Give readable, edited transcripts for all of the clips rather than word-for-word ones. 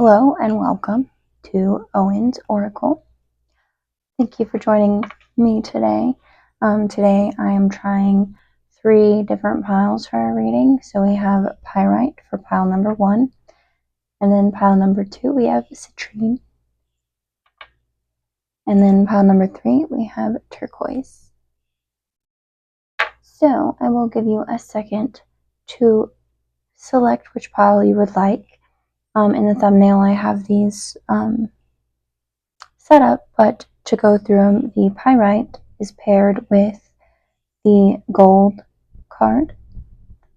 Hello and welcome to Owen's Oracle. Thank you for joining me today. Today I am trying 3 different piles for our reading. So we have pyrite for pile number 1, and then pile number 2 we have citrine, and then pile number 3 we have turquoise. So I will give you a second to select which pile you would like. In the thumbnail I have these set up, but to go through them, the pyrite is paired with the gold card,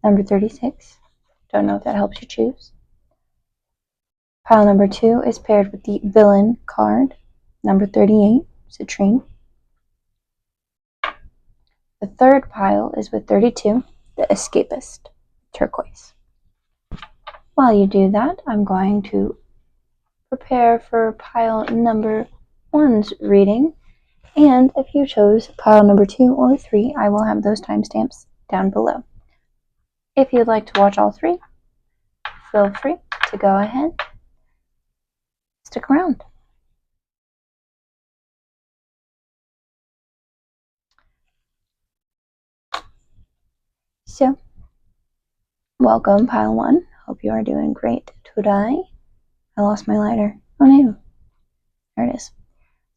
number 36. Don't know if that helps you choose. Pile number 2 is paired with the villain card, number 38, citrine. The third pile is with 32, the escapist, turquoise. While you do that, I'm going to prepare for pile number 1's reading. And if you chose pile number 2 or 3, I will have those timestamps down below. If you'd like to watch all 3, feel free to go ahead. Stick around. So, welcome pile 1. Hope you are doing great today. I lost my lighter. Oh no. There it is. So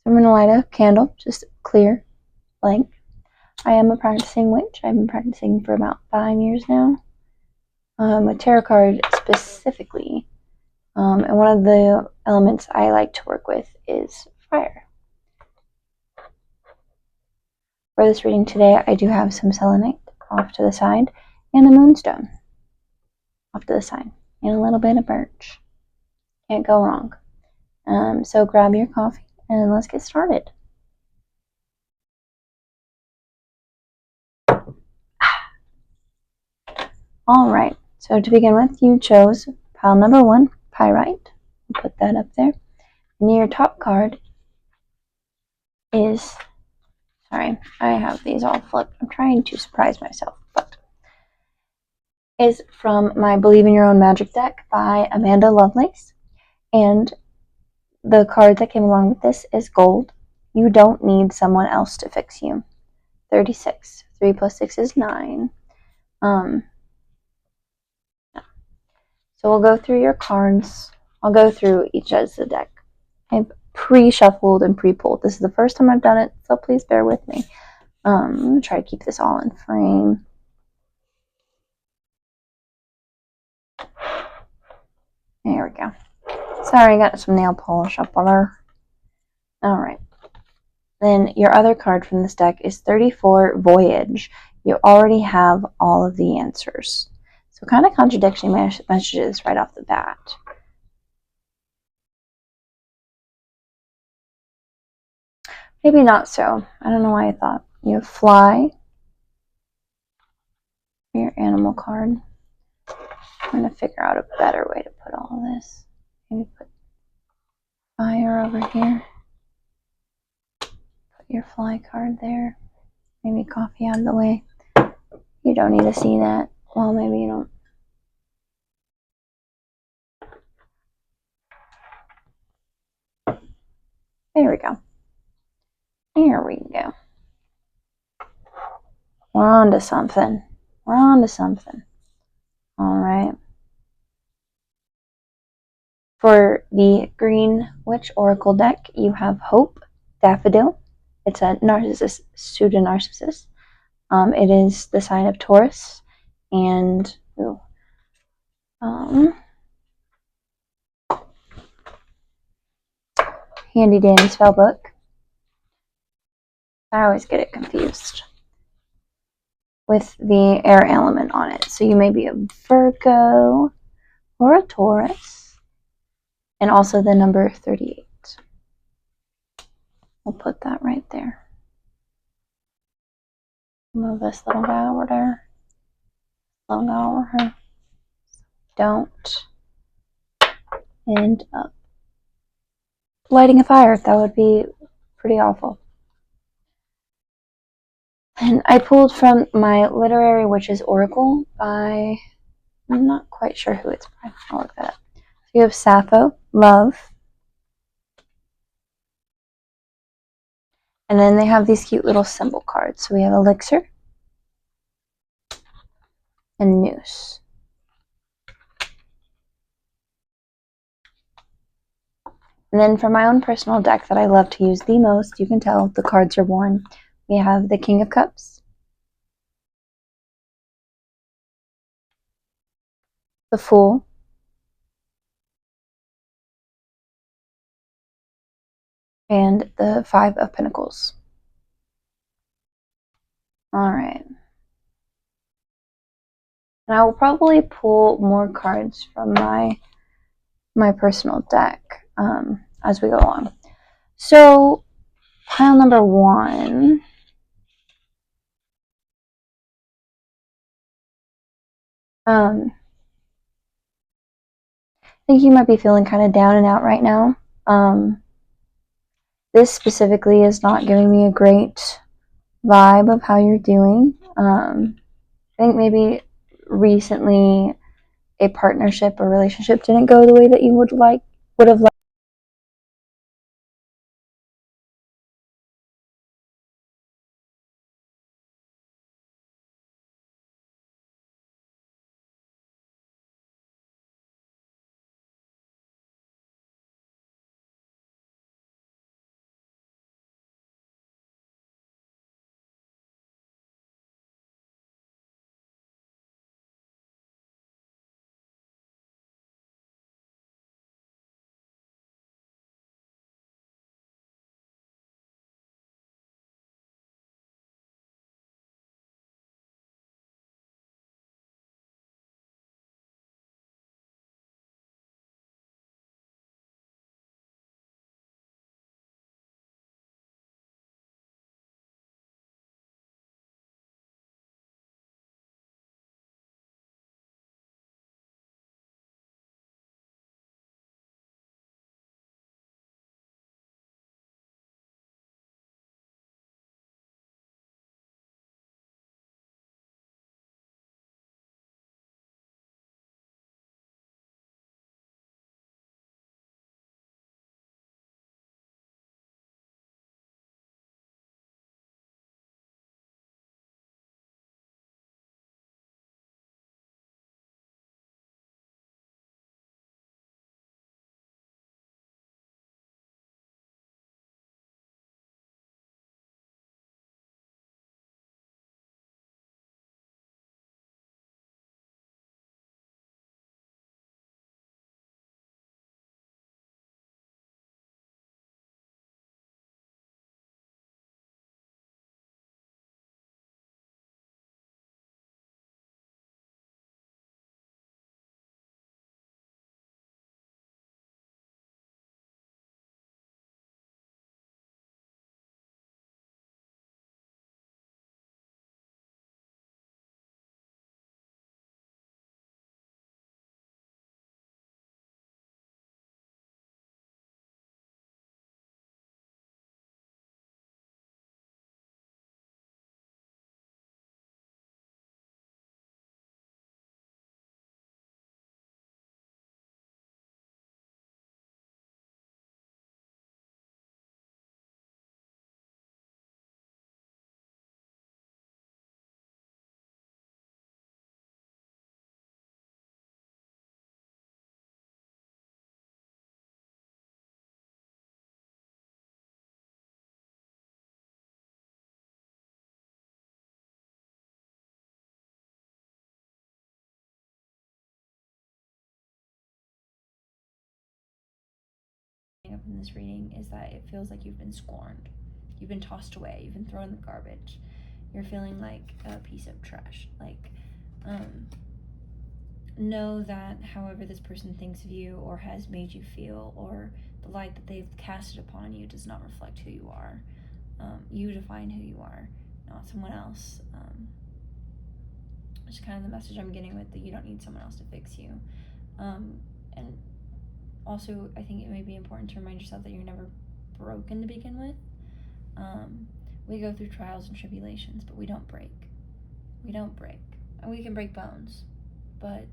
I'm going to light a candle, just clear, blank. I am a practicing witch. I've been practicing for about 5 years now. A tarot card specifically. And one of the elements I like to work with is fire. For this reading today, I do have some selenite off to the side and a moonstone off to the side and a little bit of birch. Can't go wrong. So grab your coffee and let's get started. Alright, so to begin with, you chose pile number 1, pyrite. Put that up there. And your top card is, sorry, I have these all flipped. I'm trying to surprise myself, but is from my Believe in Your Own Magic deck by Amanda Lovelace. And the card that came along with this is gold. You don't need someone else to fix you. 36. 3 plus 6 is 9. So we'll go through your cards. I'll go through each as the deck. I've pre-shuffled and pre-pulled. This is the first time I've done it, so please bear with me. I'm going to try to keep this all in frame. There we go. Sorry, I got some nail polish up on there. Alright. Then your other card from this deck is 34, Voyage. You already have all of the answers. So kind of contradictory messages right off the bat. Maybe not so. I don't know why I thought. You have Fly. Your animal card. I'm going to figure out a better way to put all of this. Maybe put Fire over here. Put your Fly card there. Maybe Coffee out of the way. You don't need to see that. Well, maybe you don't. There we go. Here we go. We're on to something. We're on to something. Alright. For the Green Witch Oracle deck, you have Hope, Daffodil. It's a narcissist, pseudo-narcissist. It is the sign of Taurus. And handy dandy spell book. I always get it confused with the air element on it. So you may be a Virgo or a Taurus. And also the number 38. We'll put that right there. Move this little guy over there. Little guy over here. Don't end up lighting a fire. That would be pretty awful. And I pulled from my Literary Witches Oracle by, I'm not quite sure who it's by. I'll look that up. So you have Sappho, love. And then they have these cute little symbol cards. So we have elixir and noose. And then for my own personal deck that I love to use the most, you can tell the cards are worn. We have the King of Cups, the Fool, and the Five of Pentacles. Alright. And I will probably pull more cards from my personal deck as we go along. So, pile number 1. I think you might be feeling kind of down and out right now. This specifically is not giving me a great vibe of how you're doing. I think maybe recently a partnership or relationship didn't go the way that you would have liked. Up in this reading is that it feels like you've been scorned, you've been tossed away, you've been thrown in the garbage, you're feeling like a piece of trash. Know that however this person thinks of you or has made you feel, or the light that they've casted upon you, does not reflect who you are. You define who you are, not someone else. It's kind of the message I'm getting with that you don't need someone else to fix you. And also, I think it may be important to remind yourself that you're never broken to begin with. We go through trials and tribulations, but we don't break. We don't break. And we can break bones, but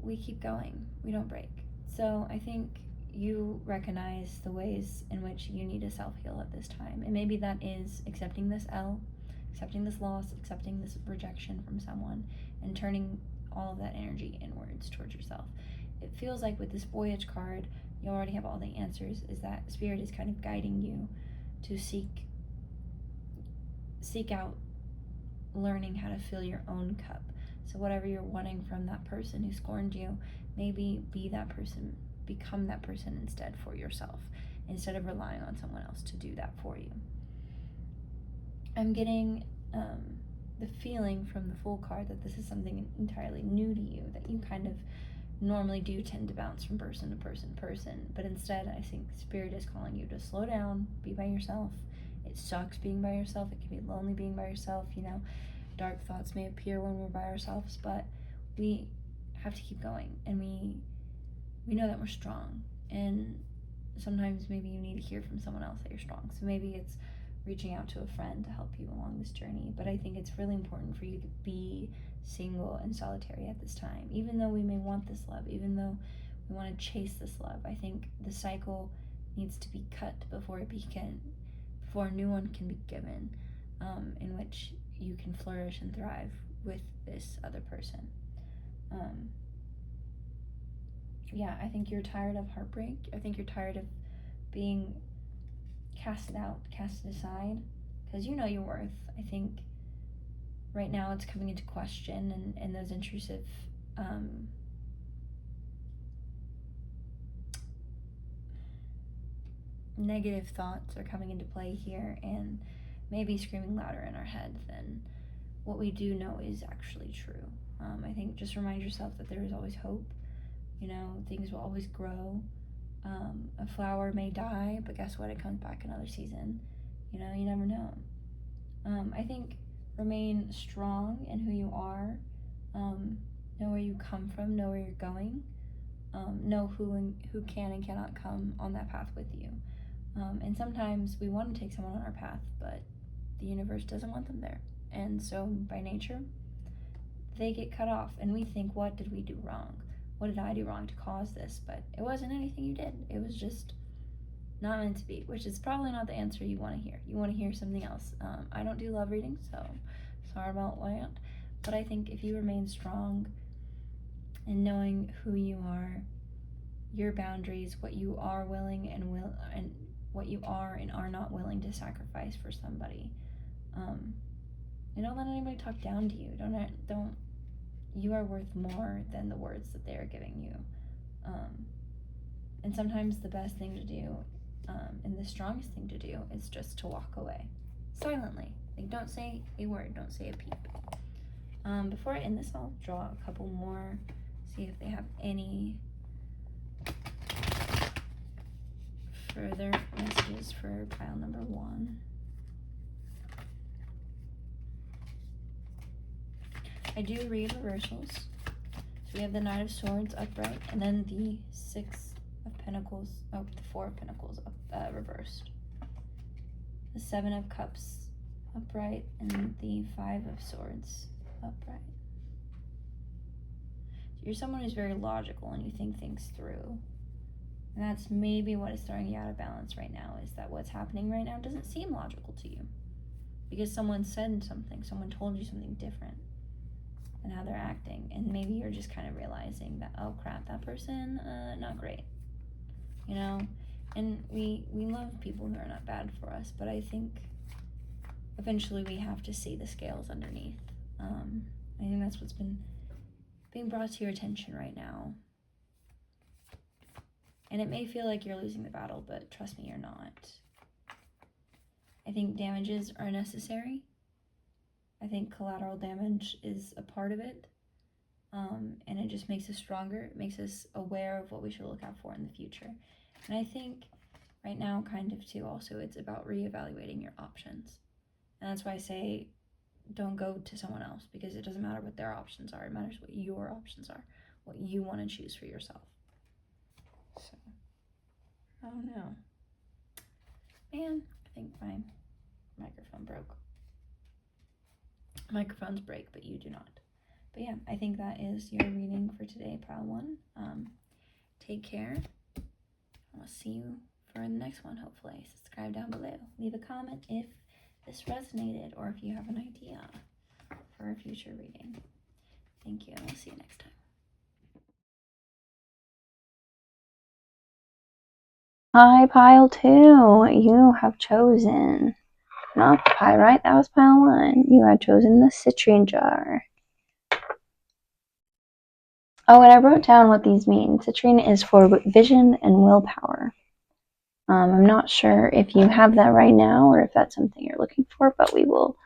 we keep going. We don't break. So I think you recognize the ways in which you need to self-heal at this time. And maybe that is accepting this L, accepting this loss, accepting this rejection from someone, and turning all of that energy inwards towards yourself. It feels like with this Voyage card, you already have all the answers, is that Spirit is kind of guiding you to seek out learning how to fill your own cup. So whatever you're wanting from that person who scorned you, maybe be that person, become that person instead for yourself, instead of relying on someone else to do that for you. I'm getting the feeling from the Fool card that this is something entirely new to you, that you kind of normally do tend to bounce from person to person, but instead I think Spirit is calling you to slow down, be by yourself. It sucks being by yourself. It can be lonely being by yourself, you know. Dark thoughts may appear when we're by ourselves, but we have to keep going, and we know that we're strong, and sometimes maybe you need to hear from someone else that you're strong. So maybe it's reaching out to a friend to help you along this journey, but I think it's really important for you to be single and solitary at this time. Even though we may want this love, even though we want to chase this love, I think the cycle needs to be cut before a new one can be given, in which you can flourish and thrive with this other person. Yeah, I think you're tired of heartbreak. I think you're tired of being casted out, casted aside, because you know your worth. I think right now it's coming into question, and those intrusive negative thoughts are coming into play here, and maybe screaming louder in our head than what we do know is actually true. I think just remind yourself that there is always hope. You know, things will always grow. A flower may die, but guess what? It comes back another season. You know, you never know. I think remain strong in who you are. Know where you come from. Know where you're going. Know who can and cannot come on that path with you. And sometimes we want to take someone on our path, but the universe doesn't want them there. And so by nature, they get cut off, and we think, what did we do wrong? What did I do wrong to cause this? But it wasn't anything you did. It was just not meant to be, which is probably not the answer you want to hear. You want to hear something else. I don't do love readings, so sorry about that. But I think if you remain strong in knowing who you are, your boundaries, what you are willing and what you are and are not willing to sacrifice for somebody, and don't let anybody talk down to you. Don't. You are worth more than the words that they are giving you. And sometimes the best thing to do, and the strongest thing to do, is just to walk away silently. Like, don't say a word, don't say a peep. Before I end this, I'll draw a couple more, see if they have any further messages for pile number 1. I do read reversals. So we have the Knight of Swords upright, and then the 6 of Pentacles, the 4 of Pentacles reversed. The 7 of Cups upright, and the 5 of Swords upright. So you're someone who's very logical, and you think things through. And that's maybe what is throwing you out of balance right now, is that what's happening right now doesn't seem logical to you. Because someone said something, someone told you something different, and how they're acting, and maybe you're just kind of realizing that, oh crap, that person, not great, you know. And we love people who are not bad for us, but I think eventually we have to see the scales underneath. I think that's what's been being brought to your attention right now, and it may feel like you're losing the battle, but trust me, you're not. I think damages are necessary. I think collateral damage is a part of it, and it just makes us stronger. It makes us aware of what we should look out for in the future. And I think right now, kind of too, also, it's about reevaluating your options. And that's why I say don't go to someone else, because it doesn't matter what their options are. It matters what your options are, what you want to choose for yourself. So, oh no. Man, I think my microphone broke. Microphones break, but you do not. But yeah, I think that is your reading for today, pile 1. Take care. I'll see you for the next one, hopefully. Subscribe down below. Leave a comment if this resonated or if you have an idea for a future reading. Thank you, and we'll see you next time. Hi, pile 2. You have chosen not the pyrite, that was pile 1. You had chosen the citrine jar. Oh, and I wrote down what these mean. Citrine is for vision and willpower. I'm not sure if you have that right now or if that's something you're looking for, but we will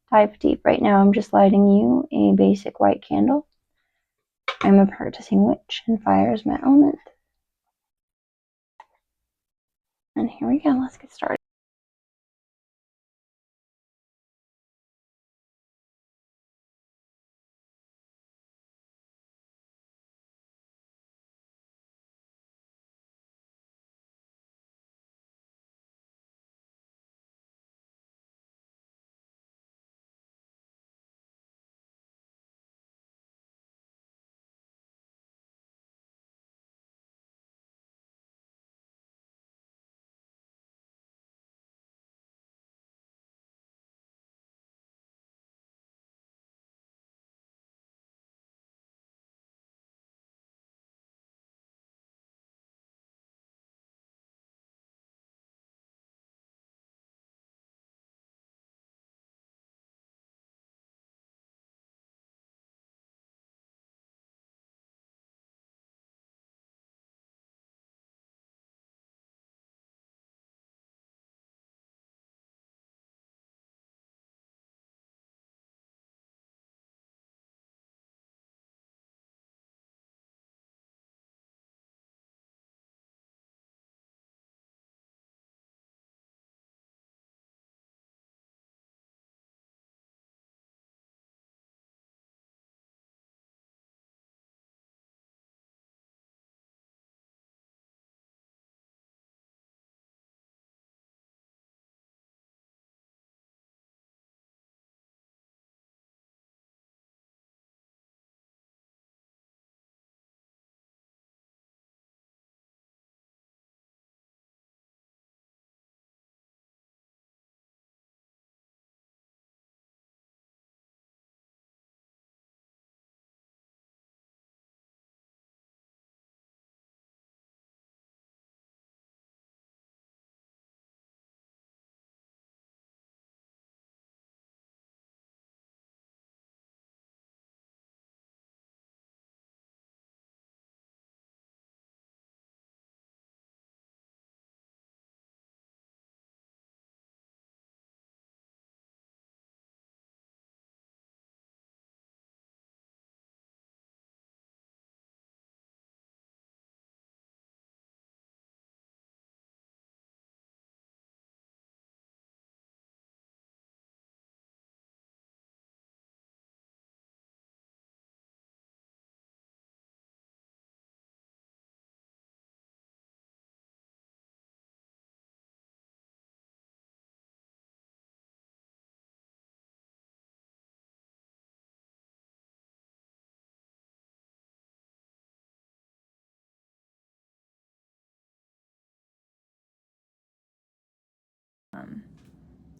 dive deep. Right now, I'm just lighting you a basic white candle. I'm a practicing witch, and fire is my element. And here we go. Let's get started.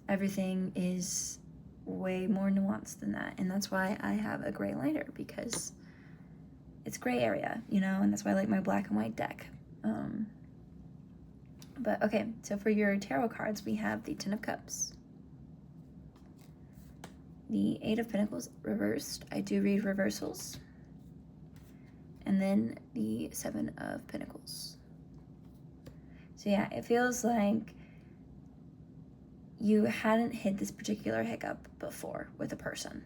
Everything is way more nuanced than that, and that's why I have a gray lighter, because it's gray area, you know, and that's why I like my black and white deck. But okay, so for your tarot cards, we have the Ten of Cups, the Eight of Pentacles reversed. I do read reversals. And then the Seven of Pentacles. So yeah, it feels like you hadn't hit this particular hiccup before with a person,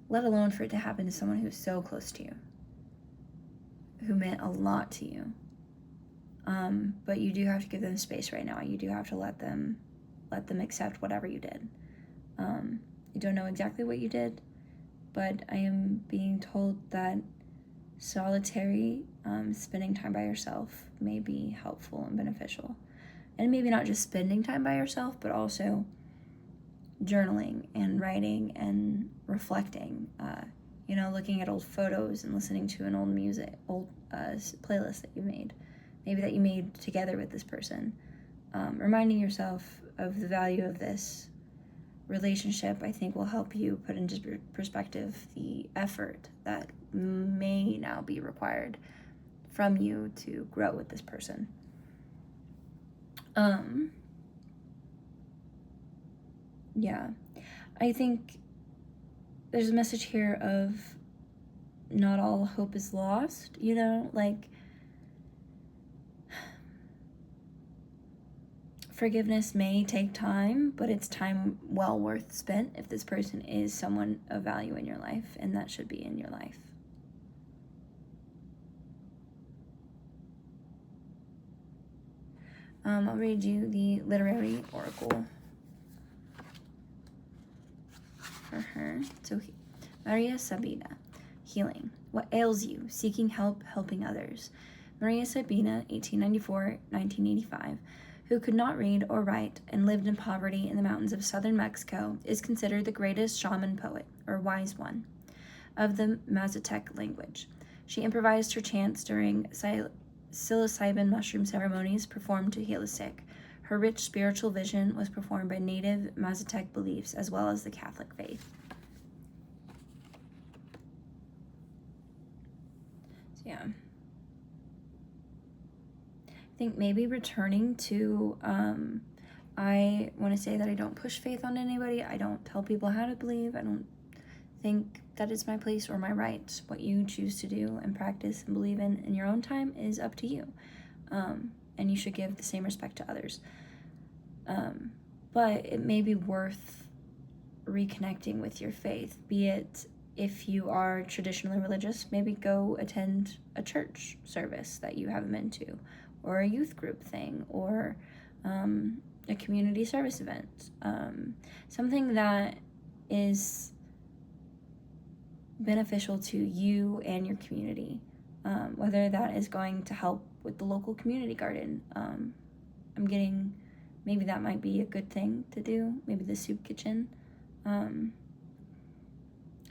let alone for it to happen to someone who's so close to you, who meant a lot to you. But you do have to give them space right now. You do have to let them accept whatever you did. You don't know exactly what you did, but I am being told that solitary, spending time by yourself may be helpful and beneficial. And maybe not just spending time by yourself, but also journaling and writing and reflecting, you know, looking at old photos and listening to an old playlist that you made, maybe that you made together with this person. Reminding yourself of the value of this relationship, I think, will help you put into perspective the effort that may now be required from you to grow with this person. Yeah, I think there's a message here of not all hope is lost, you know, like forgiveness may take time, but it's time well worth spent if this person is someone of value in your life, and that should be in your life. I'll read you the literary oracle for her. So, Maria Sabina, healing. What ails you? Seeking help, helping others. Maria Sabina, 1894-1985, who could not read or write and lived in poverty in the mountains of southern Mexico, is considered the greatest shaman poet, or wise one, of the Mazatec language. She improvised her chants during psilocybin mushroom ceremonies performed to heal the sick. Her rich spiritual vision was performed by native Mazatec beliefs as well as the Catholic faith. So yeah. I think maybe returning to, I want to say that I don't push faith on anybody. I don't tell people how to believe. I don't think that it's my place or my right. What you choose to do and practice and believe in your own time is up to you. And you should give the same respect to others. But it may be worth reconnecting with your faith, be it if you are traditionally religious, maybe go attend a church service that you haven't been to, or a youth group thing, or a community service event. Something that is beneficial to you and your community, whether that is going to help with the local community garden. Maybe that might be a good thing to do, maybe the soup kitchen. And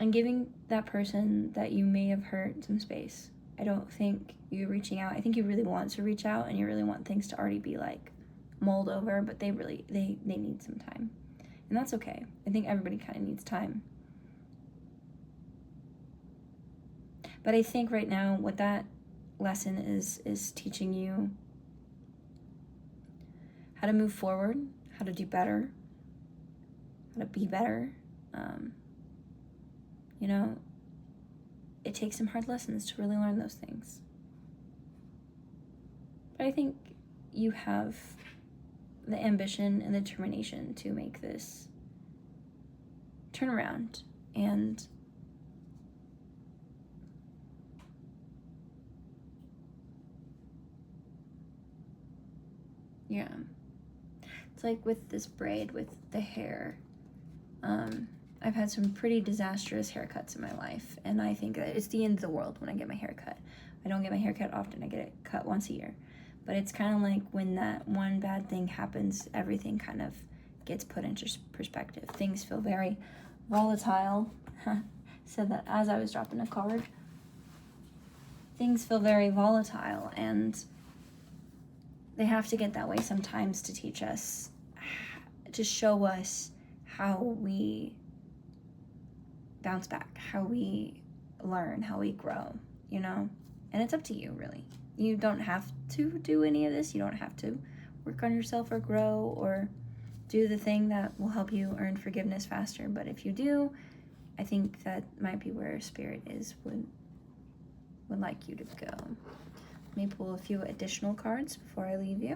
giving that person that you may have hurt some space. I don't think you're reaching out. I think you really want to reach out and you really want things to already be like mulled over, but they need some time. And that's okay. I think everybody kind of needs time. But I think right now what that lesson is teaching you how to move forward, how to do better, how to be better. You know, it takes some hard lessons to really learn those things. But I think you have the ambition and the determination to make this turn around. And yeah, it's like with this braid, with the hair, I've had some pretty disastrous haircuts in my life, and I think that it's the end of the world when I get my hair cut. I don't get my hair cut often. I get it cut once a year. But it's kind of like when that one bad thing happens, everything kind of gets put into perspective. Things feel very volatile. Said that as I was dropping a card. Things feel very volatile, and they have to get that way sometimes to teach us, to show us how we bounce back, how we learn, how we grow, you know? And it's up to you, really. You don't have to do any of this. You don't have to work on yourself or grow or do the thing that will help you earn forgiveness faster. But if you do, I think that might be where Spirit would like you to go. Let me pull a few additional cards before I leave you.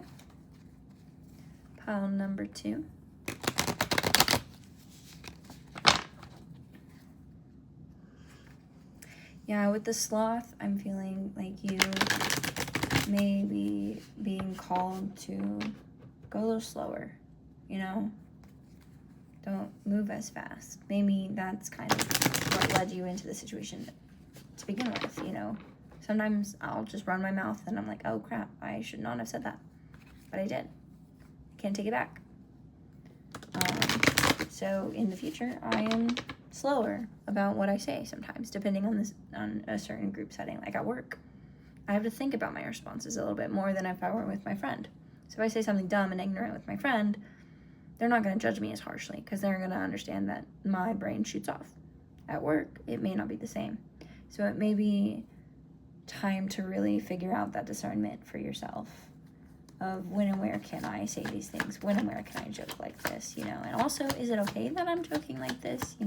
Pile number 2. Yeah, with the Sloth, I'm feeling like you may be being called to go a little slower, you know? Don't move as fast. Maybe that's kind of what led you into the situation to begin with, you know? Sometimes I'll just run my mouth and I'm like, oh crap, I should not have said that. But I did. I can't take it back. So in the future, I am slower about what I say sometimes, depending on a certain group setting, like at work. I have to think about my responses a little bit more than if I were with my friend. So if I say something dumb and ignorant with my friend, they're not going to judge me as harshly because they're going to understand that my brain shoots off. At work, it may not be the same. So it may be time to really figure out that discernment for yourself of when and where can I say these things, when and where can I joke like this, and also, is it okay that I'm joking like this,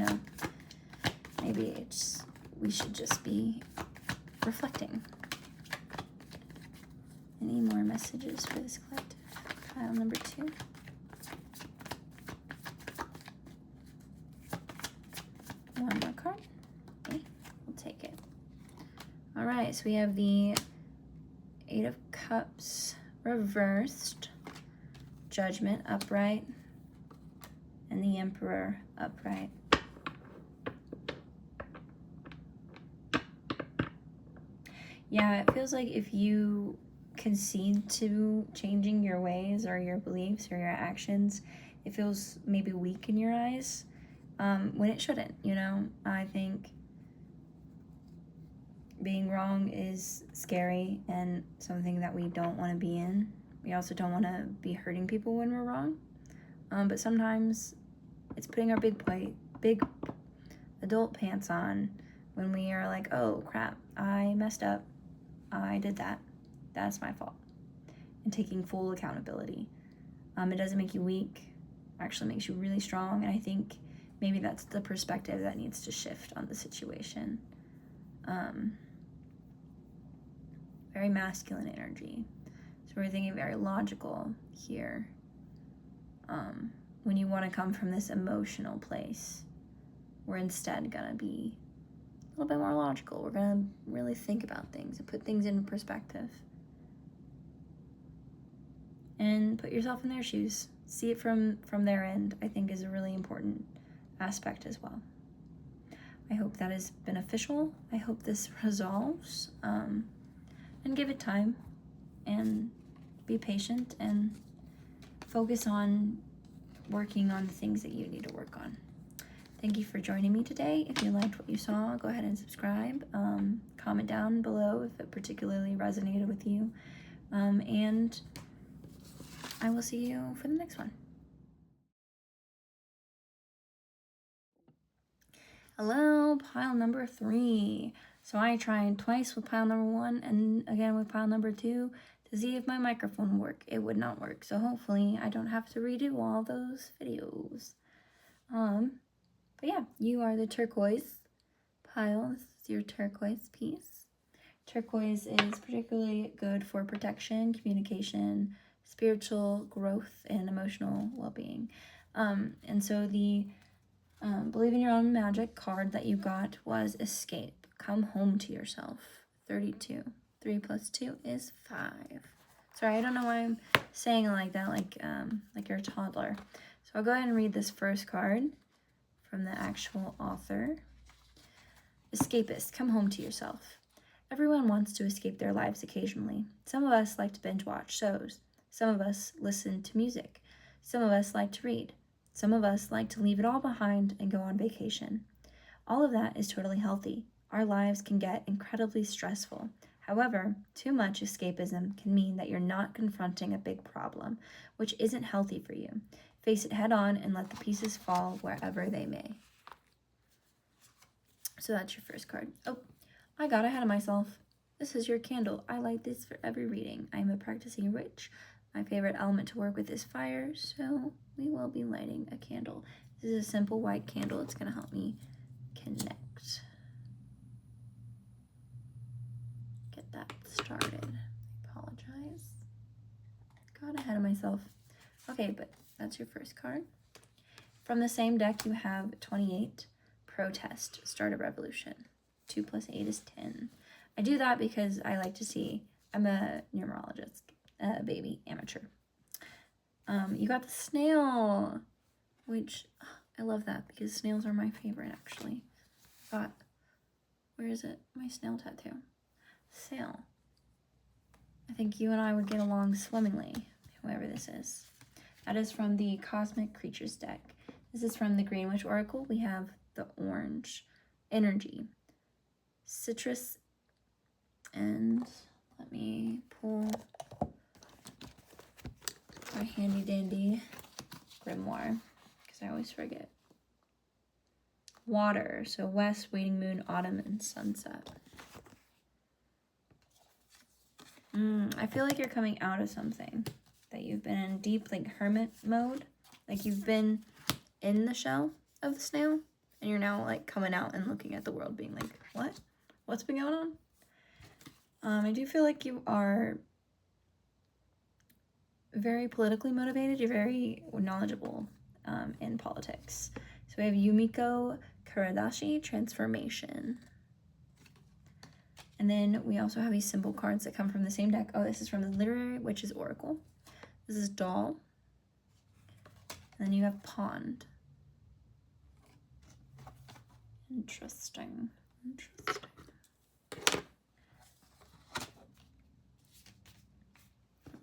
maybe we should just be reflecting. Any more messages for this collective? Pile number 2. One more card. Okay, we'll take it. All right, so we have the 8 of Cups reversed, Judgment upright, and the Emperor upright. Yeah, it feels like if you concede to changing your ways or your beliefs or your actions, it feels maybe weak in your eyes, when it shouldn't, I think being wrong is scary and something that we don't want to be in. We also don't want to be hurting people when we're wrong. But sometimes it's putting our big adult pants on when we are like, oh crap, I messed up. I did that. That's my fault. And taking full accountability. It doesn't make you weak. It actually makes you really strong. And I think maybe that's the perspective that needs to shift on the situation. Very masculine energy. So we're thinking very logical here. When you want to come from this emotional place, we're instead going to be a little bit more logical. We're going to really think about things and put things into perspective. And put yourself in their shoes. See it from their end, I think, is a really important aspect as well. I hope that is beneficial. I hope this resolves. And give it time. And be patient. And focus on working on the things that you need to work on. Thank you for joining me today. If you liked what you saw, go ahead and subscribe. Comment down below if it particularly resonated with you. And I will see you for the next one. Hello, pile number 3. So I tried twice with pile number 1 and again with pile number 2 to see if my microphone would work. It would not work. So hopefully I don't have to redo all those videos. But yeah, you are the turquoise pile. This is your turquoise piece. Turquoise is particularly good for protection, communication, spiritual growth, and emotional well-being. And so the Believe in Your Own Magic card that you got was Escape. Come home to yourself. 32. 3 plus 2 is 5. Sorry, I don't know why I'm saying it like that, like you're a toddler. So I'll go ahead and read this first card from the actual author. Escapist, come home to yourself. Everyone wants to escape their lives occasionally. Some of us like to binge watch shows. Some of us listen to music. Some of us like to read. Some of us like to leave it all behind and go on vacation. All of that is totally healthy. Our lives can get incredibly stressful. However, too much escapism can mean that you're not confronting a big problem, which isn't healthy for you. Face it head on and let the pieces fall wherever they may. So that's your first card. Oh, I got ahead of myself. This is your candle. I light this for every reading. I am a practicing witch. My favorite element to work with is fire, so we will be lighting a candle. This is a simple white candle. It's going to help me connect. Get that started. I apologize. Got ahead of myself. Okay, but that's your first card. From the same deck, you have 28. Protest. Start a revolution. 2 plus 8 is 10. I do that because I like to see. I'm a numerologist. Baby amateur. You got the snail, which I love that because snails are my favorite actually. But where is it? My snail tattoo. Sail. I think you and I would get along swimmingly, whoever this is. That is from the Cosmic Creatures deck. This is from the Green Witch Oracle. We have the orange. Energy. Citrus. And let me pull my handy dandy grimoire because I always forget. Water. So west, waning moon, autumn, and sunset. I feel like you're coming out of something. That you've been in deep, like, hermit mode. Like, you've been in the shell of the snail. And you're now, like, coming out and looking at the world being like, what? What's been going on? I do feel like you are very politically motivated. You're very knowledgeable in politics. So we have Yumiko Kuradashi, Transformation. And then we also have these symbol cards that come from the same deck. Oh, this is from the Literary Witch's Oracle. This is Doll. And then you have Pond. Interesting.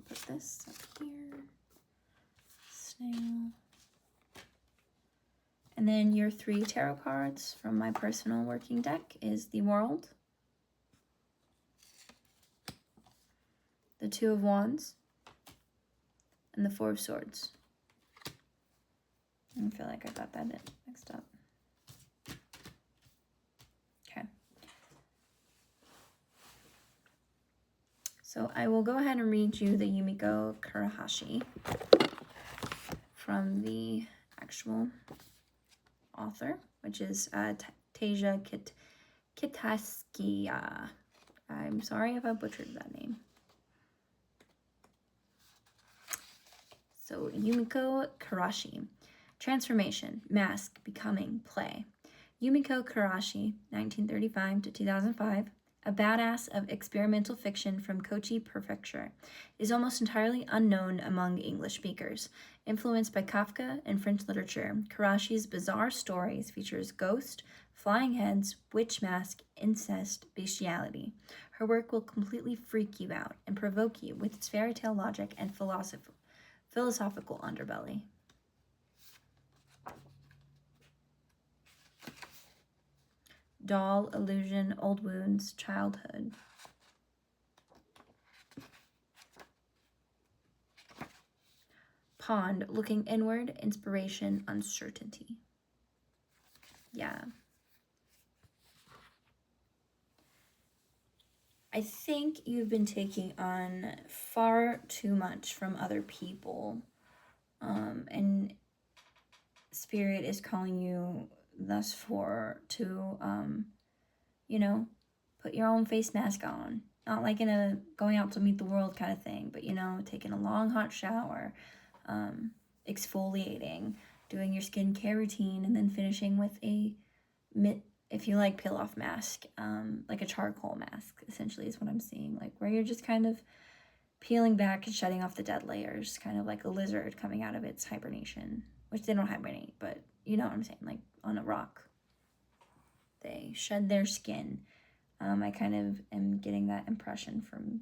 Put this up here. Snail. And then your 3 tarot cards from my personal working deck is the World, the 2 of Wands, and the 4 of Swords. I feel like I got that mixed up. Okay. So I will go ahead and read you the Yumiko Kurahashi from the actual author, which is Tasia Kitaskia. I'm sorry if I butchered that name. So Yumiko Kurashi. Transformation, mask, becoming, play. Yumiko Kurashi, 1935 to 2005, a badass of experimental fiction from Kochi Prefecture, is almost entirely unknown among English speakers. Influenced by Kafka and French literature, Kurashi's bizarre stories features ghost, flying heads, witch mask, incest, bestiality. Her work will completely freak you out and provoke you with its fairy tale logic and philosophical underbelly. Doll, illusion, old wounds, childhood. Pond, looking inward, inspiration, uncertainty. Yeah. I think you've been taking on far too much from other people. And Spirit is calling you thus far to, put your own face mask on. Not like in a going out to meet the world kind of thing, but, taking a long hot shower, exfoliating, doing your skincare routine, and then finishing with a, if you like, peel off mask, like a charcoal mask, essentially is what I'm seeing, like where you're just kind of peeling back and shedding off the dead layers, kind of like a lizard coming out of its hibernation, which they don't hibernate, but you know what I'm saying, like on a rock. They shed their skin. I kind of am getting that impression from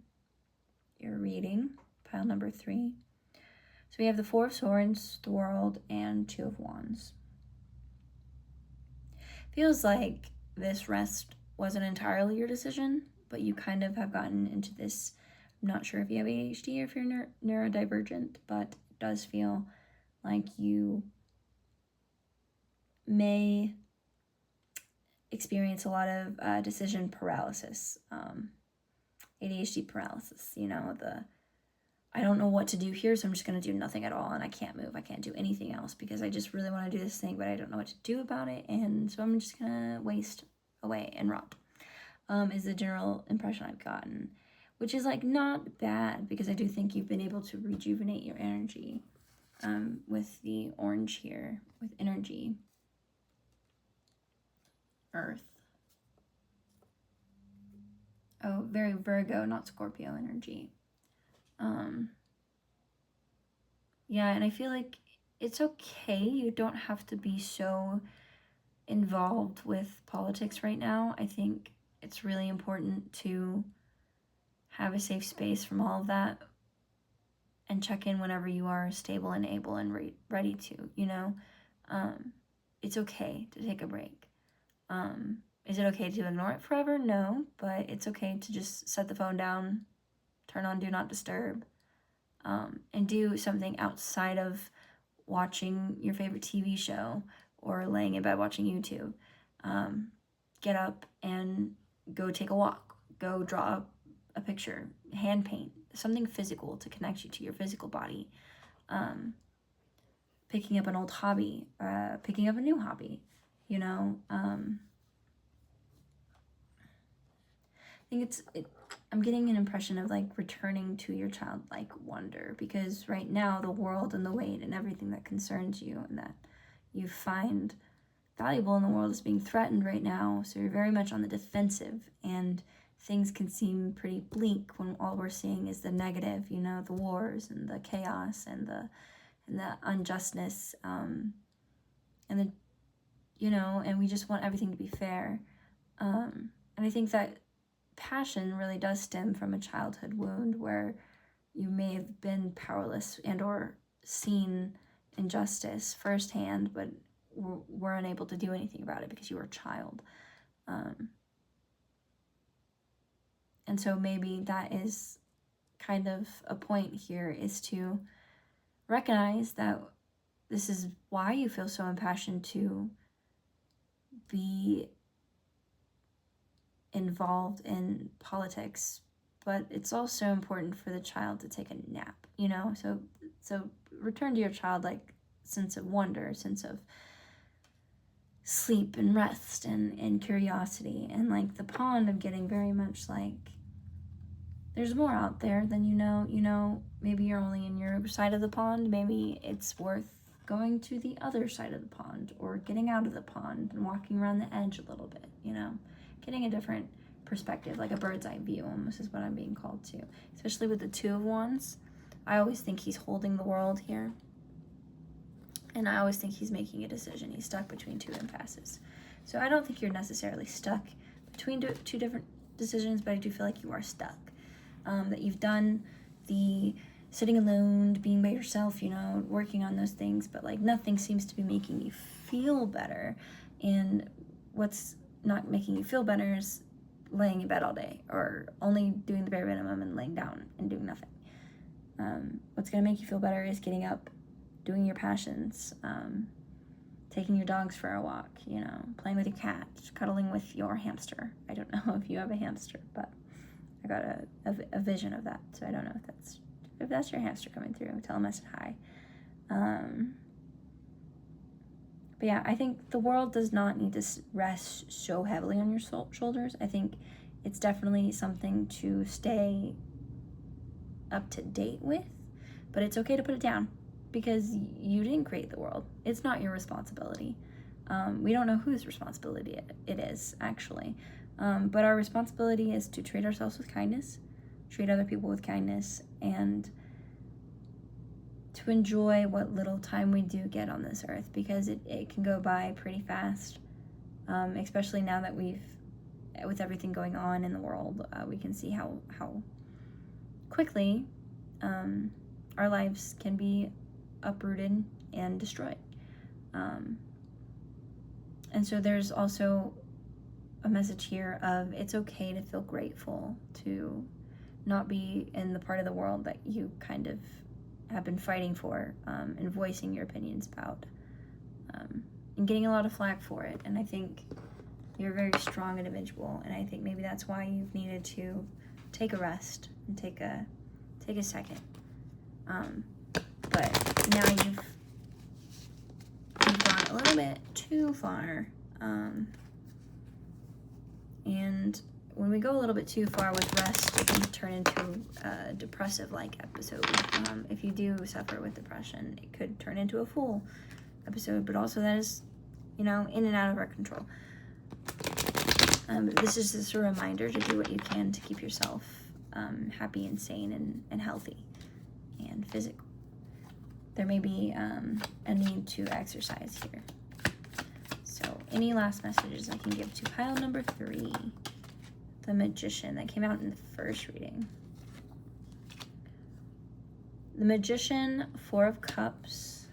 your reading, pile number 3. So we have the 4 of Swords, the World, and 2 of Wands. Feels like this rest wasn't entirely your decision, but you kind of have gotten into this. I'm not sure if you have ADHD or if you're neurodivergent, but it does feel like you may experience a lot of decision paralysis, ADHD paralysis, I don't know what to do here, so I'm just going to do nothing at all, and I can't move, I can't do anything else, because I just really want to do this thing, but I don't know what to do about it, and so I'm just going to waste away and rot, is the general impression I've gotten, which is, like, not bad, because I do think you've been able to rejuvenate your energy, with the orange here, with energy. Earth. Oh, very Virgo, not Scorpio energy. Yeah, and I feel like it's okay. You don't have to be so involved with politics right now. I think it's really important to have a safe space from all of that and check in whenever you are stable and able and ready to, it's okay to take a break. Is it okay to ignore it forever? No, but it's okay to just set the phone down, turn on Do Not Disturb, and do something outside of watching your favorite TV show or laying in bed watching YouTube. Get up and go take a walk, go draw a picture, hand paint, something physical to connect you to your physical body. Picking up an old hobby, picking up a new hobby, you know. I think I'm getting an impression of like returning to your childlike wonder, because right now the world and the weight and everything that concerns you and that you find valuable in the world is being threatened right now. So you're very much on the defensive, and things can seem pretty bleak when all we're seeing is the negative, you know, the wars and the chaos and the unjustness, and the, you know, and we just want everything to be fair. And I think that passion really does stem from a childhood wound where you may have been powerless and or seen injustice firsthand, but were unable to do anything about it because you were a child. And so maybe that is kind of a point here, is to recognize that this is why you feel so impassioned to be involved in politics, but it's also important for the child to take a nap, you know? So return to your childlike sense of wonder, sense of sleep and rest and curiosity, and like the pond of getting very much like there's more out there than you know, maybe you're only in your side of the pond, maybe it's worth going to the other side of the pond or getting out of the pond and walking around the edge a little bit, you know, getting a different perspective, like a bird's eye view almost is what I'm being called to, especially with the Two of Wands. I always think he's holding the world here, and I always think he's making a decision. He's stuck between two impasses. So I don't think you're necessarily stuck between two different decisions, but I do feel like you are stuck. That you've done the sitting alone, being by yourself, you know, working on those things, but like nothing seems to be making you feel better. And what's not making you feel better is laying in bed all day or only doing the bare minimum and laying down and doing nothing. What's going to make you feel better is getting up, doing your passions, taking your dogs for a walk, you know, playing with your cat, cuddling with your hamster. I don't know if you have a hamster, but I got a vision of that, so I don't know if that's your hamster coming through. Tell him I said hi. But yeah, I think the world does not need to rest so heavily on your shoulders. I think it's definitely something to stay up to date with, but it's okay to put it down because you didn't create the world. It's not your responsibility. We don't know whose responsibility it is, actually. But our responsibility is to treat ourselves with kindness, treat other people with kindness, and to enjoy what little time we do get on this earth, because it can go by pretty fast, especially now that with everything going on in the world, we can see how quickly our lives can be uprooted and destroyed. And so there's also a message here of it's okay to feel grateful to not be in the part of the world that you kind of have been fighting for, and voicing your opinions about, and getting a lot of flack for it. And I think you're a very strong individual, and I think maybe that's why you've needed to take a rest and take a second. But now you've gone a little bit too far. And when we go a little bit too far with rest, it can turn into a depressive-like episode. If you do suffer with depression, it could turn into a full episode, but also that is, you know, in and out of our control. But this is just a reminder to do what you can to keep yourself happy and sane and healthy and physical. There may be a need to exercise here. So any last messages I can give to pile number 3, the Magician, that came out in the first reading. The Magician, 4 of Cups.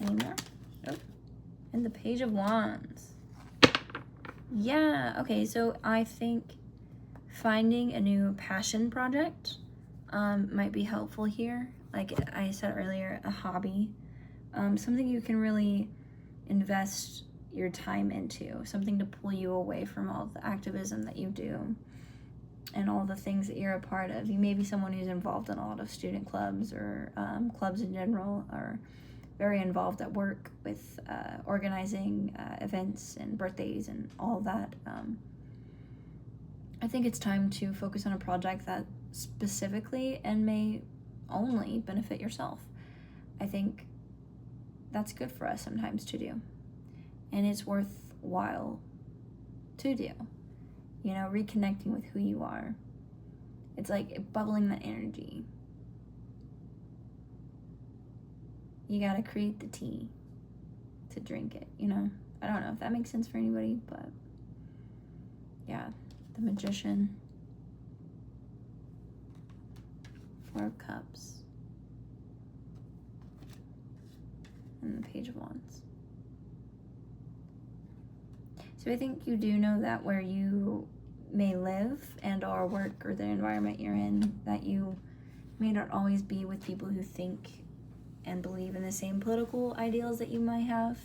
Any more? Nope. And the Page of Wands. Yeah, okay, so I think finding a new passion project might be helpful here. Like I said earlier, a hobby. Something you can really invest your time into. Something to pull you away from all the activism that you do and all the things that you're a part of. You may be someone who's involved in a lot of student clubs or clubs in general, or very involved at work with organizing events and birthdays and all that. I think it's time to focus on a project that specifically and may only benefit yourself. I think that's good for us sometimes to do, and it's worthwhile to do. You know, reconnecting with who you are. It's like bubbling that energy. You gotta create the tea to drink it, you know? I don't know if that makes sense for anybody, but yeah, the Magician. 4 of Cups. And the Page of Wands. So I think you do know that where you may live and or work, or the environment you're in, that you may not always be with people who think and believe in the same political ideals that you might have,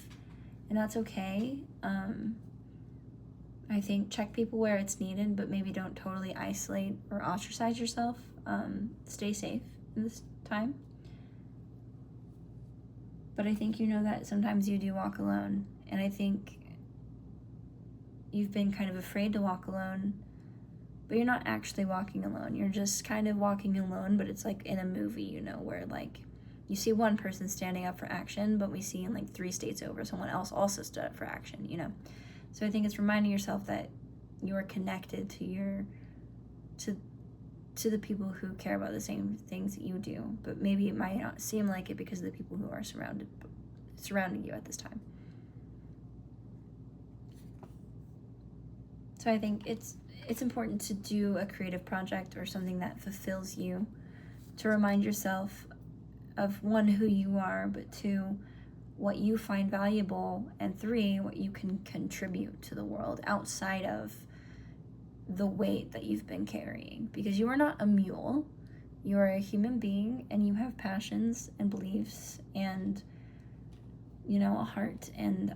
and that's okay. I think check people where it's needed, but maybe don't totally isolate or ostracize yourself. Stay safe in this time. But I think you know that sometimes you do walk alone, and I think you've been kind of afraid to walk alone, but you're not actually walking alone. You're just kind of walking alone, but it's like in a movie, you know, where like you see one person standing up for action, but we see in like 3 states over someone else also stood up for action, you know. So I think it's reminding yourself that you are connected to the people who care about the same things that you do, but maybe it might not seem like it because of the people who are surrounding you at this time. So I think it's important to do a creative project or something that fulfills you, to remind yourself of 1, who you are, but 2, what you find valuable, and 3, what you can contribute to the world outside of the weight that you've been carrying. Because you are not a mule, you are a human being, and you have passions and beliefs and, you know, a heart and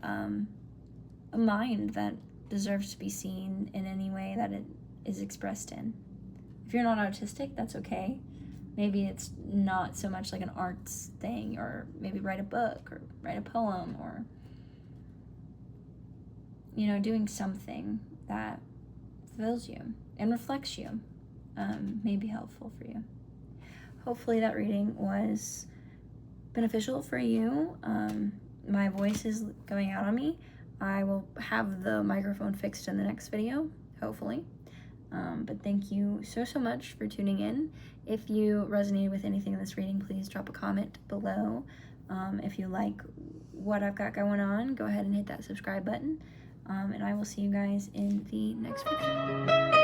a mind that deserves to be seen in any way that it is expressed in. If you're not autistic, that's okay. Maybe it's not so much like an arts thing, or maybe write a book or write a poem, or, you know, doing something that fulfills you and reflects you may be helpful for you. Hopefully that reading was beneficial for you. My voice is going out on me. I will have the microphone fixed in the next video, hopefully. But thank you so much for tuning in. If you resonated with anything in this reading, please drop a comment below. If you like what I've got going on, go ahead and hit that subscribe button. And I will see you guys in the next video.